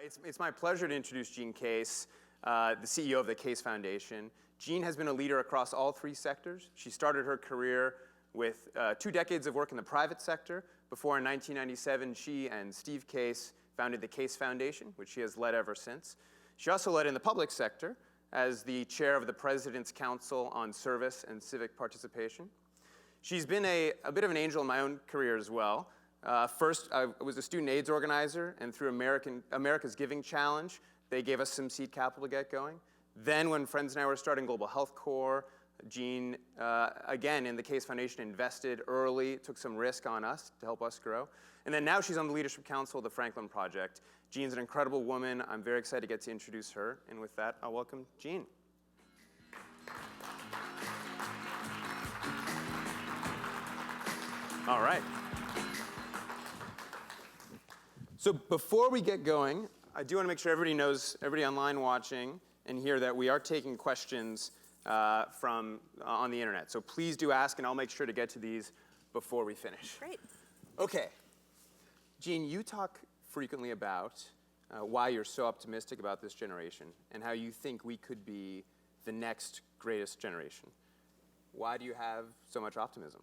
It's my pleasure to introduce Jean Case, the CEO of the Case Foundation. Jean has been a leader across all three sectors. She started her career with 2 decades of work in the private sector before in 1997 she and Steve Case founded the Case Foundation, which she has led ever since. She also led in the public sector as the chair of the President's Council on Service and Civic Participation. She's been a bit of an angel in my own career as well. First, I was a student AIDS organizer, and through America's Giving Challenge, they gave us some seed capital to get going. Then when friends and I were starting Global Health Corps, Jean, again, in the Case Foundation, invested early, took some risk on us to help us grow. And then now she's on the Leadership Council of the Franklin Project. Jean's an incredible woman. I'm very excited to get to introduce her. And with that, I'll welcome Jean. All right. So before we get going, I do want to make sure everybody knows, everybody online watching and here, that we are taking questions from on the internet. So please do ask, and I'll make sure to get to these before we finish. Great. Okay. Jean, you talk frequently about why you're so optimistic about this generation and how you think we could be the next greatest generation. Why do you have so much optimism?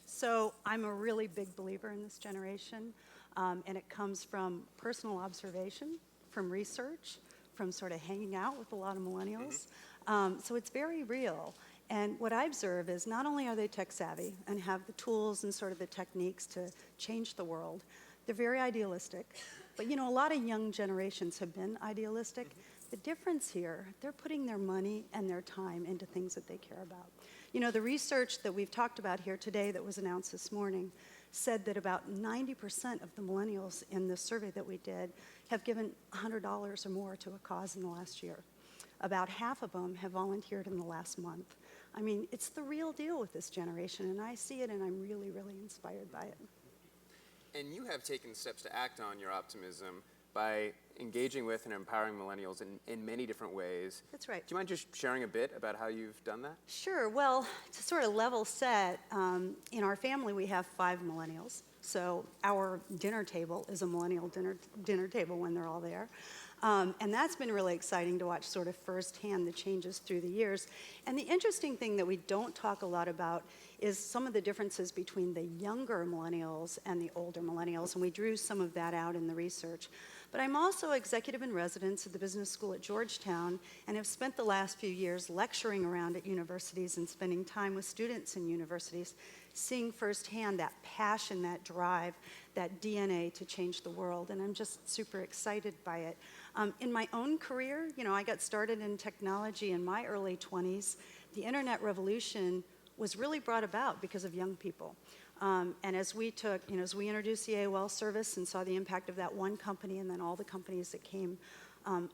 So I'm a really big believer in this generation, and it comes from personal observation, from research, from sort of hanging out with a lot of millennials. So it's very real. And what I observe is not only are they tech savvy and have the tools and sort of the techniques to change the world, they're very idealistic. But you know, a lot of young generations have been idealistic. The difference here, they're putting their money and their time into things that they care about. You know, the research that we've talked about here today that was announced this morning said that about 90% of the millennials in the survey that we did have given $100 or more to a cause in the last year. About half of them have volunteered in the last month. I mean, it's the real deal with this generation, and I see it, and I'm really, really inspired by it. And you have taken steps to act on your optimism by engaging with and empowering millennials in many different ways. That's right. Do you mind just sharing a bit about how you've done that? Sure. Well, to sort of level set, in our family we have 5 millennials. So our dinner table is a millennial dinner table when they're all there. And that's been really exciting to watch sort of firsthand the changes through the years. And the interesting thing that we don't talk a lot about is some of the differences between the younger millennials and the older millennials, and we drew some of that out in the research. But I'm also executive in residence at the business school at Georgetown and have spent the last few years lecturing around at universities and spending time with students in universities, seeing firsthand that passion, that drive, that DNA to change the world, and I'm just super excited by it. In my own career, you know, I got started in technology in my early 20s. The internet revolution was really brought about because of young people. And as we took, you know, as we introduced the AOL service and saw the impact of that one company and then all the companies that came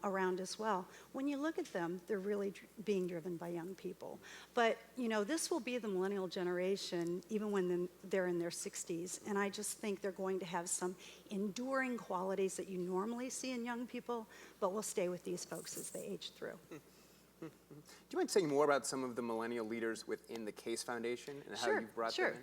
around as well, when you look at them, they're really being driven by young people. But, you know, this will be the millennial generation even when they're in their 60s. And I just think they're going to have some enduring qualities that you normally see in young people, but will stay with these folks as they age through. Do you mind saying more about some of the millennial leaders within the Case Foundation and how you've brought them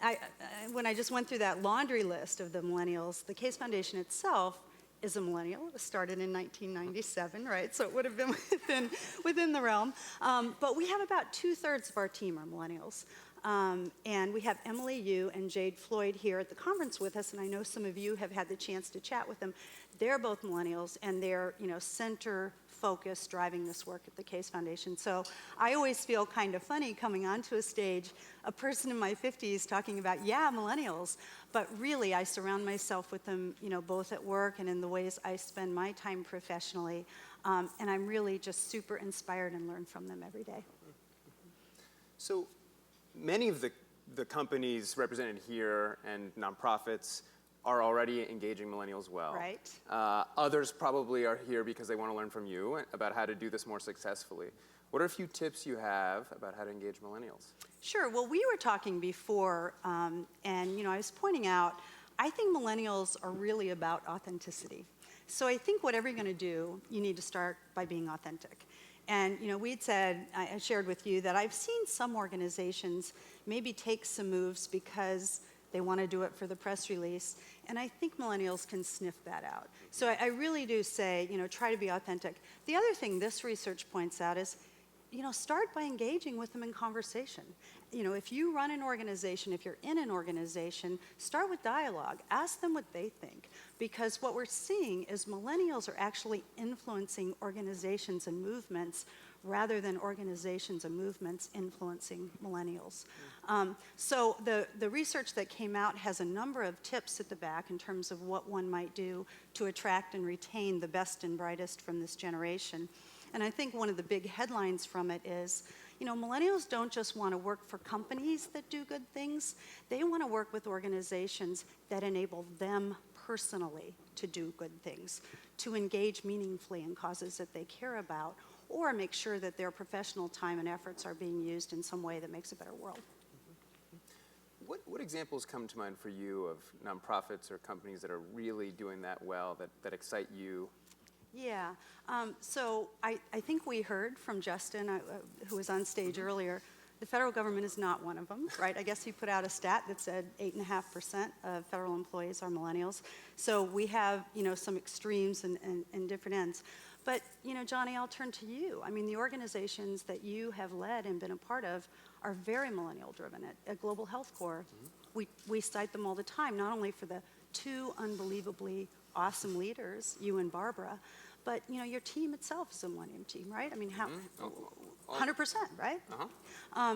in? When I just went through that laundry list of the millennials, the Case Foundation itself is a millennial. It was started in 1997, right? So it would have been within the realm. But we have about 2/3 of our team are millennials. And we have Emily Yu and Jade Floyd here at the conference with us, and I know some of you have had the chance to chat with them. They're both millennials, and they're, you know, center focused driving this work at the Case Foundation. So I always feel kind of funny coming onto a stage, a person in my 50s talking about, yeah, millennials, but really I surround myself with them, you know, both at work and in the ways I spend my time professionally, and I'm really just super inspired and learn from them every day. So many of the companies represented here and nonprofits are already engaging millennials well. Right. Others probably are here because they want to learn from you about how to do this more successfully. What are a few tips you have about how to engage millennials? Sure. Well, we were talking before, and you know, I was pointing out, I think millennials are really about authenticity. So I think whatever you're going to do, you need to start by being authentic. And you know, we'd said, I shared with you that I've seen some organizations maybe take some moves because They want to do it for the press release. And I think millennials can sniff that out. So I really do say, try to be authentic. The other thing this research points out is, start by engaging with them in conversation. If you run an organization, if you're in an organization, start with dialogue. Ask them what they think. Because what we're seeing is millennials are actually influencing organizations and movements rather than organizations and movements influencing millennials. So the research that came out has a number of tips at the back in terms of what one might do to attract and retain the best and brightest from this generation. And I think one of the big headlines from it is, millennials don't just want to work for companies that do good things. They want to work with organizations that enable them personally to do good things, to engage meaningfully in causes that they care about, or make sure that their professional time and efforts are being used in some way that makes a better world. What examples come to mind for you of nonprofits or companies that are really doing that well, that excite you? Yeah, so I think we heard from Justin, who was on stage earlier. The federal government is not one of them, right? I guess he put out a stat that said 8.5% of federal employees are millennials. So we have, some extremes and different ends. But, Johnny, I'll turn to you. I mean, the organizations that you have led and been a part of are very millennial-driven. At Global Health Corps, we cite them all the time, not only for the two unbelievably awesome leaders, you and Barbara, but, your team itself is a millennium team, right? I mean, how? 100%, right?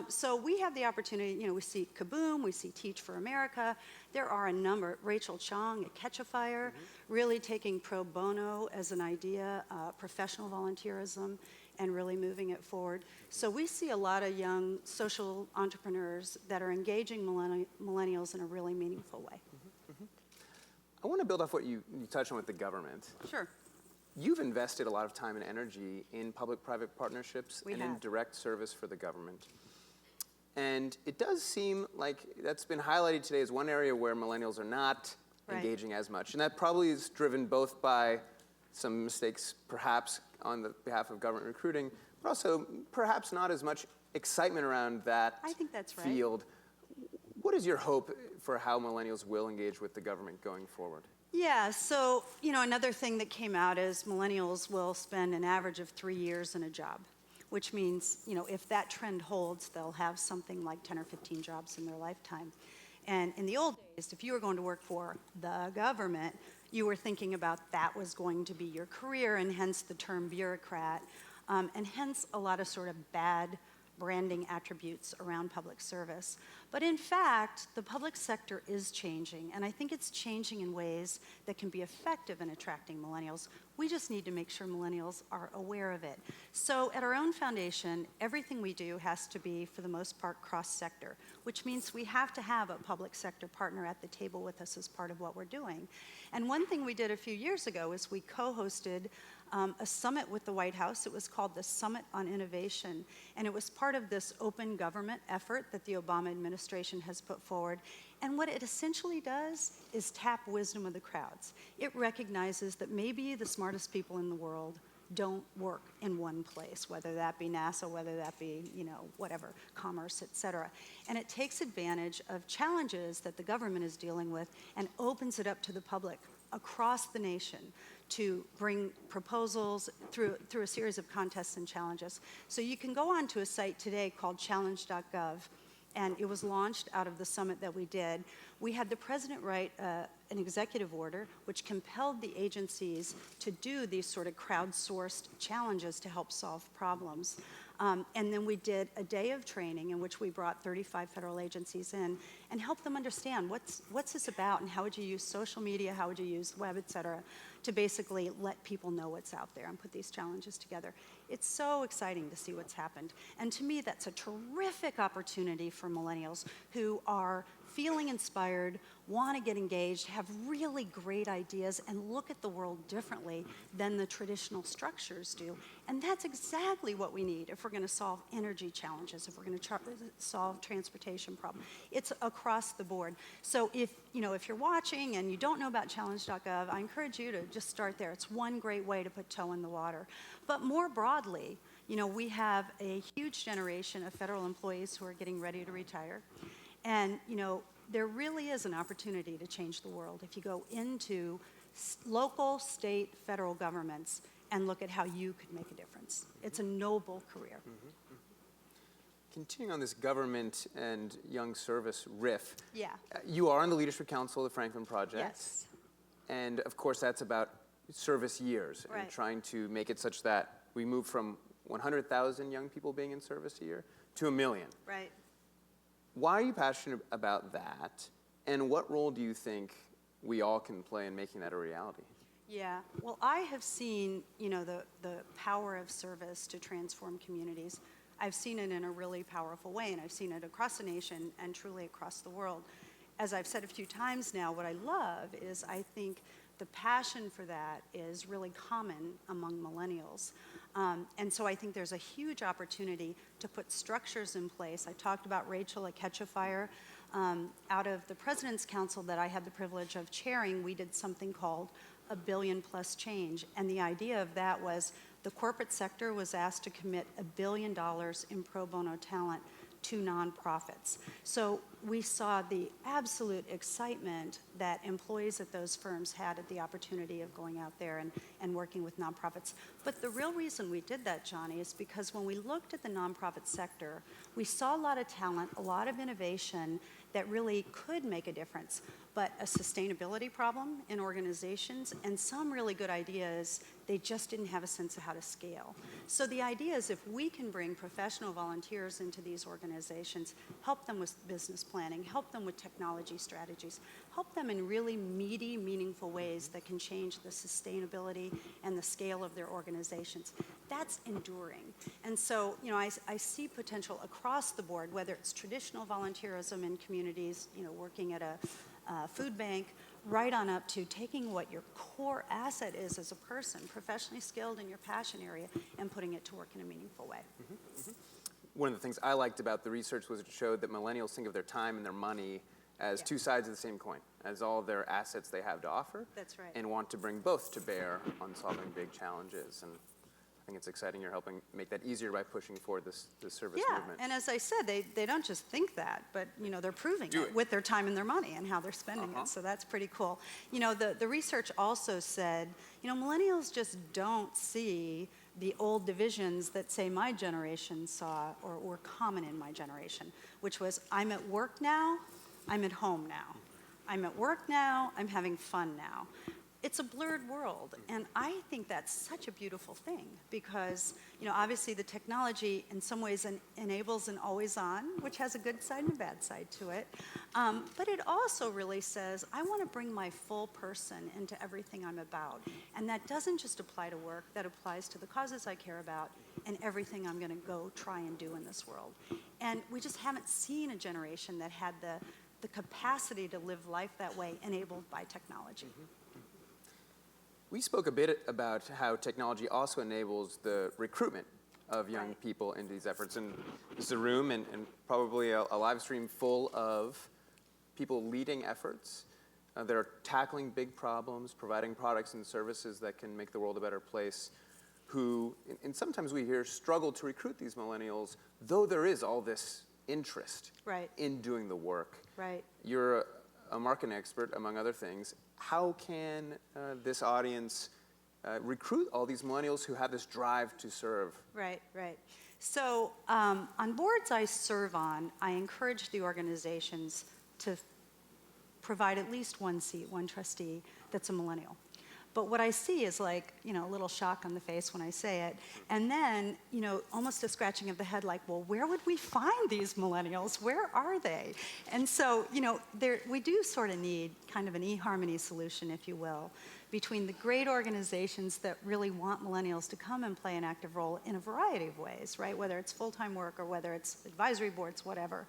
So we have the opportunity, we see Kaboom, we see Teach for America. There are a number, Rachel Chong at Catch a Fire, really taking pro bono as an idea, professional volunteerism, and really moving it forward. So we see a lot of young social entrepreneurs that are engaging millennials in a really meaningful way. I want to build off what you touched on with the government. Sure. You've invested a lot of time and energy in public-private partnerships in direct service for the government. And it does seem like that's been highlighted today as one area where millennials are not engaging as much. And that probably is driven both by some mistakes, perhaps, on the behalf of government recruiting, but also perhaps not as much excitement around that field. What is your hope for how millennials will engage with the government going forward? Yeah, so, another thing that came out is millennials will spend an average of 3 years in a job, which means, if that trend holds, they'll have something like 10 or 15 jobs in their lifetime. And in the old days, if you were going to work for the government, you were thinking about that was going to be your career, and hence the term bureaucrat, and hence a lot of sort of bad branding attributes around public service. But in fact, the public sector is changing, and I think it's changing in ways that can be effective in attracting millennials. We just need to make sure millennials are aware of it. So at our own foundation, everything we do has to be, for the most part, cross-sector, which means we have to have a public sector partner at the table with us as part of what we're doing. And one thing we did a few years ago is we co-hosted a summit with the White House. It was called the Summit on Innovation, and it was part of this open government effort that the Obama administration has put forward. And what it essentially does is tap wisdom of the crowds. It recognizes that maybe the smartest people in the world don't work in one place, whether that be NASA, whether that be, whatever, commerce, et cetera. And it takes advantage of challenges that the government is dealing with and opens it up to the public across the nation to bring proposals through a series of contests and challenges. So you can go on to a site today called challenge.gov, and it was launched out of the summit that we did. We had the president write an executive order which compelled the agencies to do these sort of crowdsourced challenges to help solve problems. And then we did a day of training in which we brought 35 federal agencies in and helped them understand what's this about and how would you use social media, how would you use web, et cetera, to basically let people know what's out there and put these challenges together. It's so exciting to see what's happened. And to me, that's a terrific opportunity for millennials who are feeling inspired, want to get engaged, have really great ideas, and look at the world differently than the traditional structures do. And that's exactly what we need if we're going to solve energy challenges, if we're going to solve transportation problems. It's across the board. So if you're watching and you don't know about challenge.gov, I encourage you to just start there. It's one great way to put toe in the water. But more broadly, we have a huge generation of federal employees who are getting ready to retire. And, there really is an opportunity to change the world if you go into local, state, federal governments and look at how you could make a difference. It's a noble career. Continuing on this government and young service riff, Yeah. You are on the Leadership Council of the Franklin Project. Yes. And of course, that's about service years and Right. trying to make it such that we move from 100,000 young people being in service a year to 1 million. Right. Why are you passionate about that? And what role do you think we all can play in making that a reality? Yeah, well, I have seen, the power of service to transform communities. I've seen it in a really powerful way, and I've seen it across the nation and truly across the world. As I've said a few times now, what I love is I think the passion for that is really common among millennials. And so I think there's a huge opportunity to put structures in place. I talked about Rachel at Catch a Fire. Out of the President's Council that I had the privilege of chairing, we did something called a billion plus change. And the idea of that was the corporate sector was asked to commit $1 billion in pro bono talent to nonprofits. So we saw the absolute excitement that employees at those firms had at the opportunity of going out there and working with nonprofits. But the real reason we did that, Johnny, is because when we looked at the nonprofit sector, we saw a lot of talent, a lot of innovation that really could make a difference, but a sustainability problem in organizations and some really good ideas, they just didn't have a sense of how to scale. So the idea is if we can bring professional volunteers into these organizations, help them with business planning, help them with technology strategies, help them in really meaty, meaningful ways that can change the sustainability and the scale of their organizations, that's enduring. And so, I see potential across the board, whether it's traditional volunteerism in communities, working at a food bank, right on up to taking what your core asset is as a person, professionally skilled in your passion area, and putting it to work in a meaningful way. One of the things I liked about the research was it showed that millennials think of their time and their money as two sides of the same coin, as all their assets they have to offer. That's right. And want to bring both to bear on solving big challenges. And I think it's exciting you're helping make that easier by pushing forward this service movement. And as I said, they don't just think that, but they're proving it with their time and their money and how they're spending it. So that's pretty cool. The research also said, millennials just don't see the old divisions that, say, my generation saw or were common in my generation, which was I'm at work now, I'm at home now. I'm at work now, I'm having fun now. It's a blurred world, and I think that's such a beautiful thing because, obviously the technology in some ways enables an always-on, which has a good side and a bad side to it, but it also really says, I want to bring my full person into everything I'm about, and that doesn't just apply to work, that applies to the causes I care about and everything I'm going to go try and do in this world. And we just haven't seen a generation that had the capacity to live life that way enabled by technology. We spoke a bit about how technology also enables the recruitment of young people into these efforts. And this is a room and probably a live stream full of people leading efforts that are tackling big problems, providing products and services that can make the world a better place, who, and sometimes we hear, struggle to recruit these millennials, though there is all this interest in doing the work. Right. You're a marketing expert, among other things. How can this audience recruit all these millennials who have this drive to serve? Right. So on boards I serve on, I encourage the organizations to provide at least one seat, one trustee that's a millennial. But what I see is a little shock on the face when I say it. And then, almost a scratching of the head like, well, where would we find these millennials? Where are they? And so, we do sort of need kind of an eHarmony solution, if you will, between the great organizations that really want millennials to come and play an active role in a variety of ways, right? Whether it's full-time work or whether it's advisory boards, whatever.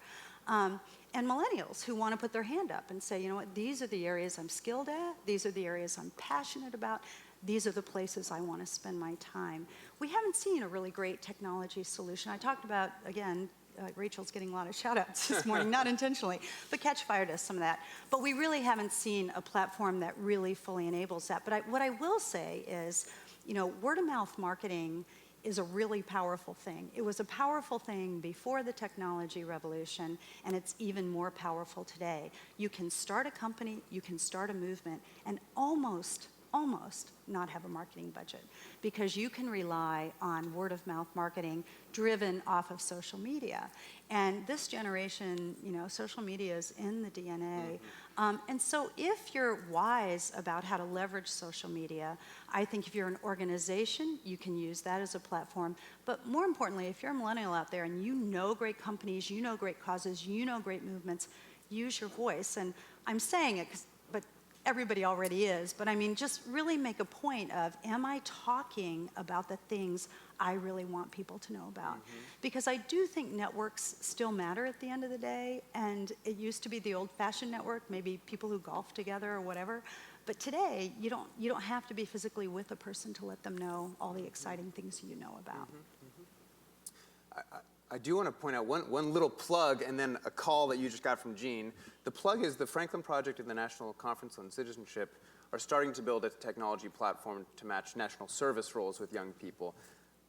And millennials who want to put their hand up and say, these are the areas I'm skilled at, these are the areas I'm passionate about, these are the places I want to spend my time. We haven't seen a really great technology solution. I talked about, again, Rachel's getting a lot of shout-outs this morning, not intentionally, but Catch Fire does some of that. But we really haven't seen a platform that really fully enables that. But what I will say is, word-of-mouth marketing is a really powerful thing. It was a powerful thing before the technology revolution, and it's even more powerful today. You can start a company, you can start a movement, and almost not have a marketing budget, because you can rely on word-of-mouth marketing driven off of social media. And this generation, social media is in the DNA. And so if you're wise about how to leverage social media, I think if you're an organization, you can use that as a platform. But more importantly, if you're a millennial out there and you know great companies, you know great causes, you know great movements, use your voice. And I'm saying it but everybody already is, but I mean, just really make a point of, am I talking about the things I really want people to know about? Because I do think networks still matter at the end of the day, and it used to be the old-fashioned network, maybe people who golf together or whatever, but today, you don't have to be physically with a person to let them know all the exciting things you know about. I do want to point out one little plug and then a call that you just got from Jean. The plug is the Franklin Project and the National Conference on Citizenship are starting to build a technology platform to match national service roles with young people.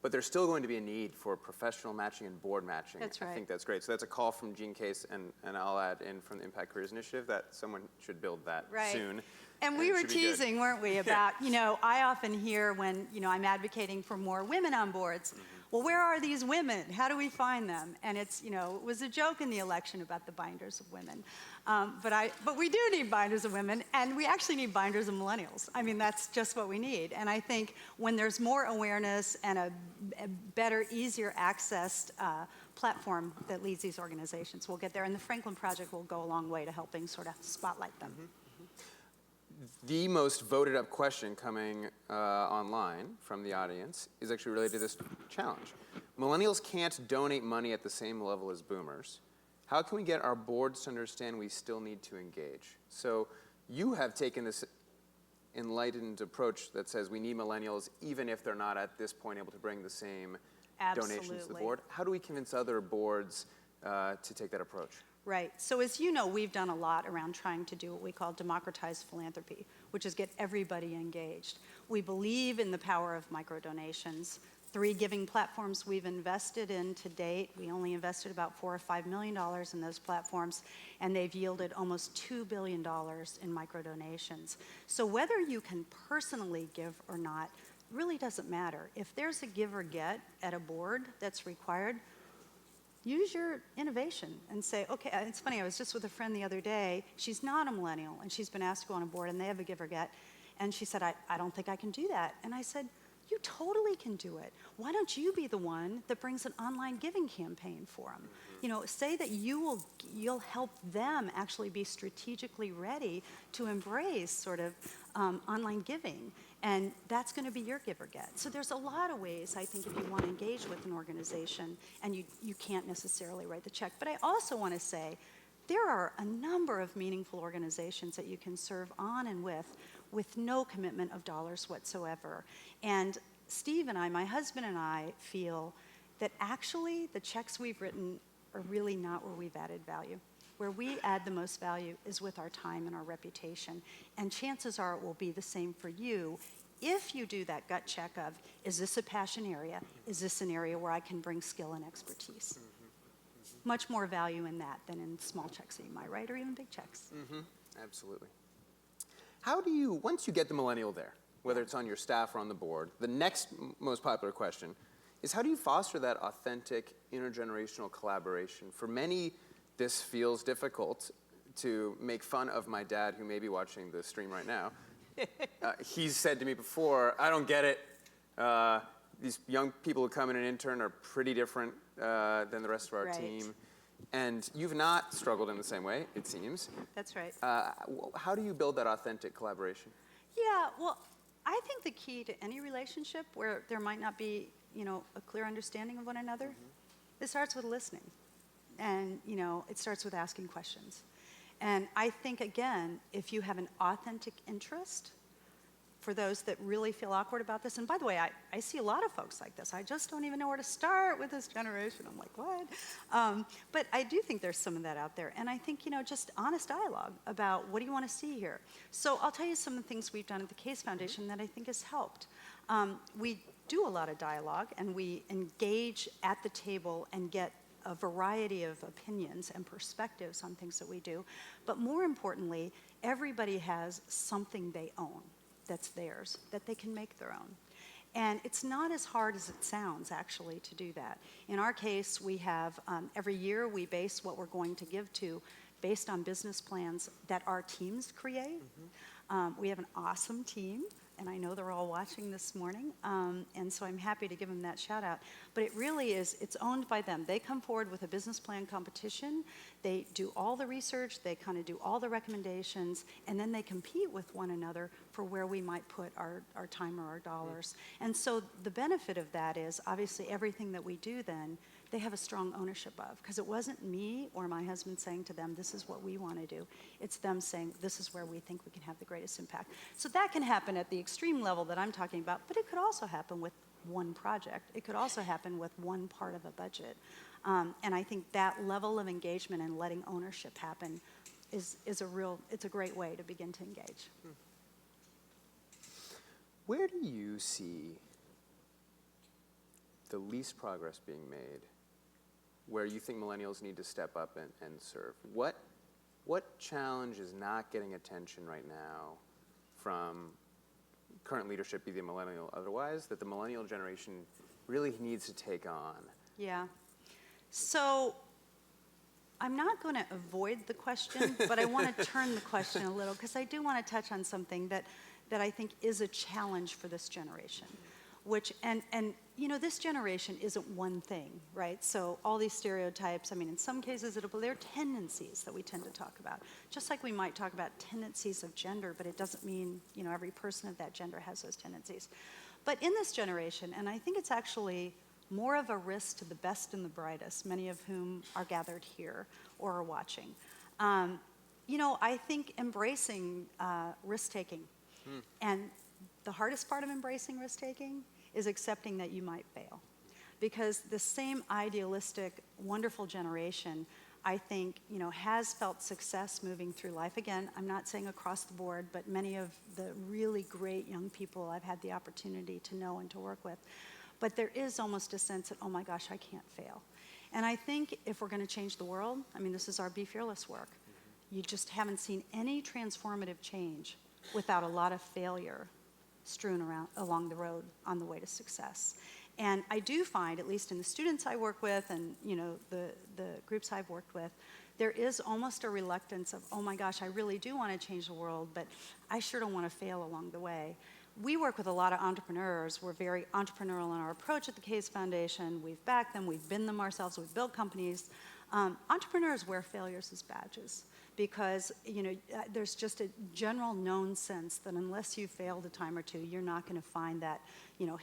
But there's still going to be a need for professional matching and board matching. That's right. I think that's great. So that's a call from Jean Case, and I'll add in from the Impact Careers Initiative that someone should build that soon. And we were teasing, weren't we, about, I often hear when, I'm advocating for more women on boards, well, where are these women? How do we find them? And it's, it was a joke in the election about the binders of women. But we do need binders of women, and we actually need binders of millennials. I mean, that's just what we need. And I think when there's more awareness and a better, easier accessed platform that leads these organizations, we'll get there. And the Franklin Project will go a long way to helping sort of spotlight them. The most voted up question coming online from the audience is actually related to this challenge. Millennials can't donate money at the same level as boomers. How can we get our boards to understand we still need to engage? So you have taken this enlightened approach that says we need millennials even if they're not at this point able to bring the same donations to the board. How do we convince other boards to take that approach? Right. So as you know, we've done a lot around trying to do what we call democratized philanthropy, which is get everybody engaged. We believe in the power of microdonations. 3 giving platforms we've invested in to date. We only invested about $4 or $5 million in those platforms, and they've yielded almost $2 billion in microdonations. So whether you can personally give or not really doesn't matter. If there's a give or get at a board that's required, use your innovation and say, okay, it's funny, I was just with a friend the other day. She's not a millennial, and she's been asked to go on a board, and they have a give or get. And she said, I don't think I can do that. And I said, you totally can do it. Why don't you be the one that brings an online giving campaign for them? Say that you'll help them actually be strategically ready to embrace sort of online giving. And that's going to be your give or get. So there's a lot of ways, I think, if you want to engage with an organization, and you can't necessarily write the check. But I also want to say, there are a number of meaningful organizations that you can serve on and with no commitment of dollars whatsoever. And Steve and I, my husband and I, feel that actually the checks we've written are really not where we've added value. Where we add the most value is with our time and our reputation. And chances are it will be the same for you if you do that gut check of, is this a passion area? Is this an area where I can bring skill and expertise? Much more value in that than in small checks that you might write, or even big checks. Absolutely. How do you, once you get the millennial there, whether it's on your staff or on the board, the next most popular question is, how do you foster that authentic intergenerational collaboration? For many, this feels difficult. To make fun of my dad, who may be watching the stream right now. He's said to me before, I don't get it. These young people who come in and intern are pretty different than the rest of our team. And you've not struggled in the same way, it seems. That's right. How do you build that authentic collaboration? Yeah, well, I think the key to any relationship where there might not be, a clear understanding of one another, it starts with listening. And, it starts with asking questions. And I think, again, if you have an authentic interest, for those that really feel awkward about this, and by the way, I see a lot of folks like this. I just don't even know where to start with this generation. I'm like, what? But I do think there's some of that out there. And I think, just honest dialogue about what do you want to see here. So I'll tell you some of the things we've done at the Case Foundation that I think has helped. We do a lot of dialogue, and we engage at the table and get a variety of opinions and perspectives on things that we do. But more importantly, everybody has something they own that's theirs, that they can make their own. And it's not as hard as it sounds, actually, to do that. In our case, we have, every year we base what we're going to give to based on business plans that our teams create. We have an awesome team, and I know they're all watching this morning, and so I'm happy to give them that shout out. But it really is, it's owned by them. They come forward with a business plan competition, they do all the research, they kind of do all the recommendations, and then they compete with one another for where we might put our time or our dollars. And so the benefit of that is, obviously, everything that we do then, they have a strong ownership of, because it wasn't me or my husband saying to them, this is what we want to do. It's them saying, this is where we think we can have the greatest impact. So that can happen at the extreme level that I'm talking about, but it could also happen with one project. It could also happen with one part of a budget. And I think that level of engagement and letting ownership happen is it's a great way to begin to engage. Where do you see the least progress being made, where you think millennials need to step up and serve? What challenge is not getting attention right now from current leadership, be they millennial otherwise, that the millennial generation really needs to take on? Yeah. So I'm not going to avoid the question, but I want to turn the question a little, because I do want to touch on something that I think is a challenge for this generation. Which, and this generation isn't one thing, right? So all these stereotypes, I mean, in some cases, they're tendencies that we tend to talk about. Just like we might talk about tendencies of gender, but it doesn't mean, every person of that gender has those tendencies. But in this generation, and I think it's actually more of a risk to the best and the brightest, many of whom are gathered here or are watching. I think embracing risk-taking. And the hardest part of embracing risk-taking is accepting that you might fail. Because the same idealistic, wonderful generation, I think, has felt success moving through life. Again, I'm not saying across the board, but many of the really great young people I've had the opportunity to know and to work with. But there is almost a sense that, oh my gosh, I can't fail. And I think if we're going to change the world, this is our Be Fearless work. You just haven't seen any transformative change without a lot of failure strewn around along the road on the way to success. And I do find, at least in the students I work with and the groups I've worked with, there is almost a reluctance of, oh my gosh, I really do want to change the world, but I sure don't want to fail along the way. We work with a lot of entrepreneurs. We're very entrepreneurial in our approach at the Case Foundation. We've backed them, we've been them ourselves, we've built companies. Entrepreneurs wear failures as badges, because there's just a general known sense that unless you failed a time or two, you're not going to find that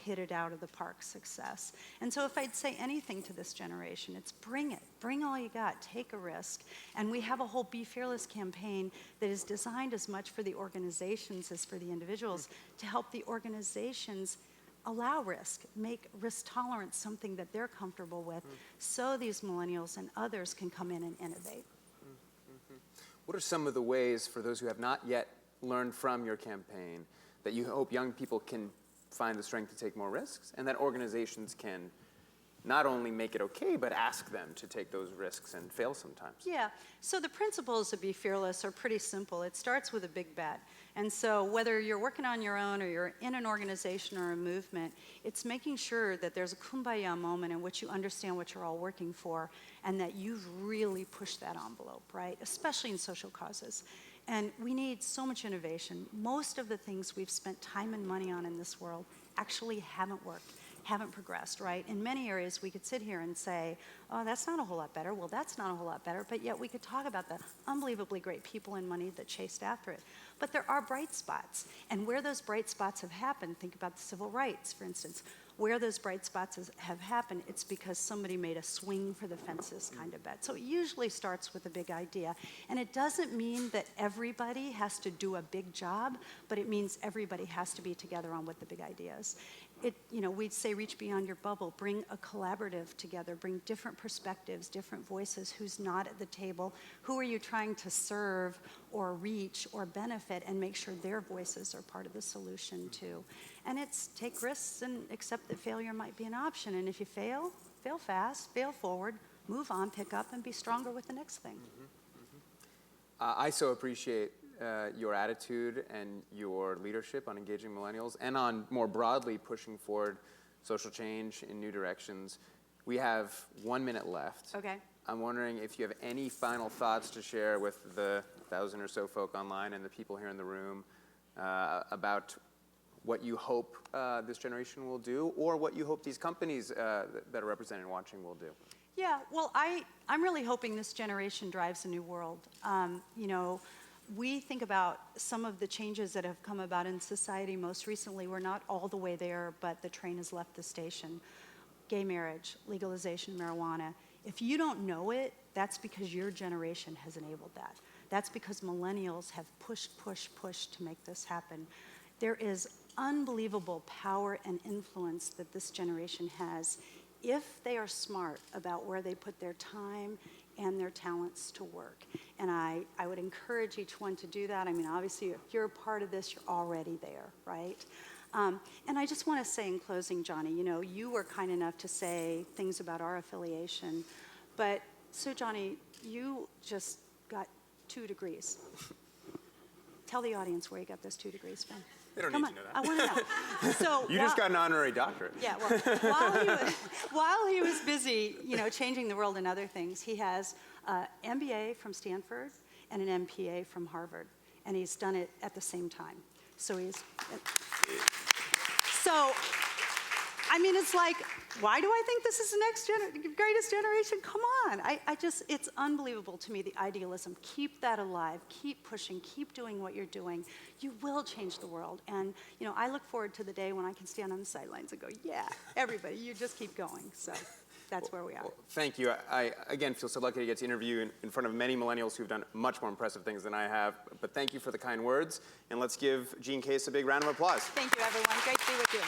hit it out of the park success. And so if I'd say anything to this generation, it's bring it, bring all you got, take a risk. And we have a whole Be Fearless campaign that is designed as much for the organizations as for the individuals to help the organizations allow risk, make risk tolerance something that they're comfortable with, so these millennials and others can come in and innovate. What are some of the ways, for those who have not yet learned from your campaign, that you hope young people can find the strength to take more risks, and that organizations can not only make it okay, but ask them to take those risks and fail sometimes? Yeah, so the principles of Be Fearless are pretty simple. It starts with a big bet. And so whether you're working on your own or you're in an organization or a movement, it's making sure that there's a kumbaya moment in which you understand what you're all working for and that you've really pushed that envelope, right? Especially in social causes. And we need so much innovation. Most of the things we've spent time and money on in this world actually haven't worked, haven't progressed, right? In many areas, we could sit here and say, oh, that's not a whole lot better. Well, that's not a whole lot better. But yet we could talk about the unbelievably great people and money that chased after it. But there are bright spots. And where those bright spots have happened, think about the civil rights, for instance. where those bright spots have happened, it's because somebody made a swing for the fences kind of bet. So it usually starts with a big idea. And it doesn't mean that everybody has to do a big job, but it means everybody has to be together on what the big idea is. We'd say reach beyond your bubble, bring a collaborative together, bring different perspectives, different voices, who's not at the table, who are you trying to serve or reach or benefit, and make sure their voices are part of the solution too. And it's take risks and accept that failure might be an option. And if you fail, fail fast, fail forward, move on, pick up, and be stronger with the next thing. I so appreciate your attitude and your leadership on engaging millennials and on more broadly pushing forward social change in new directions. We have 1 minute left. Okay. I'm wondering if you have any final thoughts to share with the 1,000 or so folk online and the people here in the room about what you hope this generation will do, or what you hope these companies that are represented and watching will do. Yeah, well, I'm really hoping this generation drives a new world. We think about some of the changes that have come about in society most recently. We're not all the way there, but the train has left the station. Gay marriage, legalization of marijuana. If you don't know it, that's because your generation has enabled that. That's because millennials have pushed to make this happen. There is unbelievable power and influence that this generation has if they are smart about where they put their time and their talents to work. And I would encourage each one to do that. I mean, obviously, if you're a part of this, you're already there, right? And I just want to say in closing, Johnny, you were kind enough to say things about our affiliation. But, so Johnny, you just got 2 degrees. Tell the audience where you got those 2 degrees from. They don't Come need on, to know that. I want to know. So You just got an honorary doctorate. Yeah, well, while he was busy, changing the world and other things, he has an MBA from Stanford and an MPA from Harvard, and he's done it at the same time. So it's like, why do I think this is the greatest generation? Come on. It's unbelievable to me, the idealism. Keep that alive. Keep pushing. Keep doing what you're doing. You will change the world. And, I look forward to the day when I can stand on the sidelines and go, yeah, everybody, you just keep going. So that's where we are. Well, thank you. I, again, feel so lucky to get to interview in front of many millennials who've done much more impressive things than I have. But thank you for the kind words. And let's give Jean Case a big round of applause. Thank you, everyone. Great to be with you.